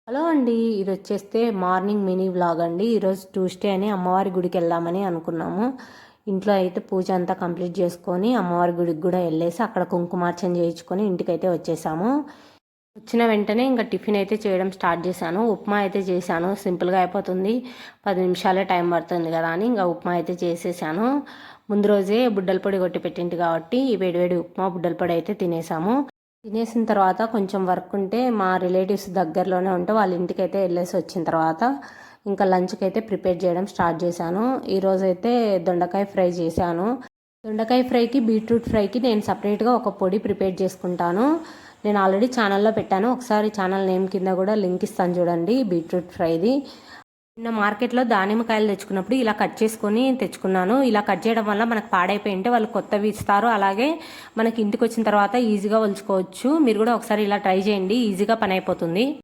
Hello అండి. ఇది వచ్చేస్తే మార్నింగ్ మినీ వ్లాగ్ అండి. ఈరోజు ట్యూస్డే అని అమ్మవారి గుడికి వెళ్దామని అనుకున్నాము. ఇంట్లో అయితే పూజ అంతా కంప్లీట్ చేసుకొని అమ్మవారి గుడికి కూడా వెళ్ళేసి అక్కడ కుంకుమార్చన చేయించుకొని ఇంటికైతే వచ్చేసాము. వచ్చిన వెంటనే ఇంకా టిఫిన్ అయితే చేయడం స్టార్ట్ చేశాను. ఉప్మా అయితే చేశాను. సింపుల్గా అయిపోతుంది, 10 నిమిషాలే టైం పడుతుంది కదా అని ఇంకా ఉప్మా అయితే చేసేసాను. ముందు రోజే బుడ్డల పొడి కొట్టి పెట్టింటి కాబట్టి వేడివేడి ఉప్మా బుడ్డల పొడి అయితే తినేసాము. తినేసిన తర్వాత కొంచెం వర్క్ ఉంటే మా రిలేటివ్స్ దగ్గరలోనే ఉంటే వాళ్ళ ఇంటికి అయితే వెళ్ళేసి వచ్చిన తర్వాత ఇంకా లంచ్కి అయితే ప్రిపేర్ చేయడం స్టార్ట్ చేశాను. ఈరోజైతే దొండకాయ ఫ్రై చేశాను. దొండకాయ ఫ్రైకి బీట్రూట్ ఫ్రైకి నేను సపరేట్గా ఒక పొడి ప్రిపేర్ చేసుకుంటాను. నేను ఆల్రెడీ ఛానల్లో పెట్టాను, ఒకసారి ఛానల్ నేమ్ కింద కూడా లింక్ ఇస్తాను చూడండి. బీట్రూట్ ఫ్రైది నిన్న మార్కెట్లో దానిమ్మకాయలు తెచ్చుకున్నప్పుడు ఇలా కట్ చేసుకొని తెచ్చుకున్నాను. ఇలా కట్ చేయడం వల్ల మనకు పాడైపోయి ఉంటే వాళ్ళు కొత్తవి ఇస్తారు. అలాగే మనకి ఇంటికి వచ్చిన తర్వాత ఈజీగా ఒలుచుకోవచ్చు. మీరు కూడా ఒకసారి ఇలా ట్రై చేయండి, ఈజీగా పని అయిపోతుంది.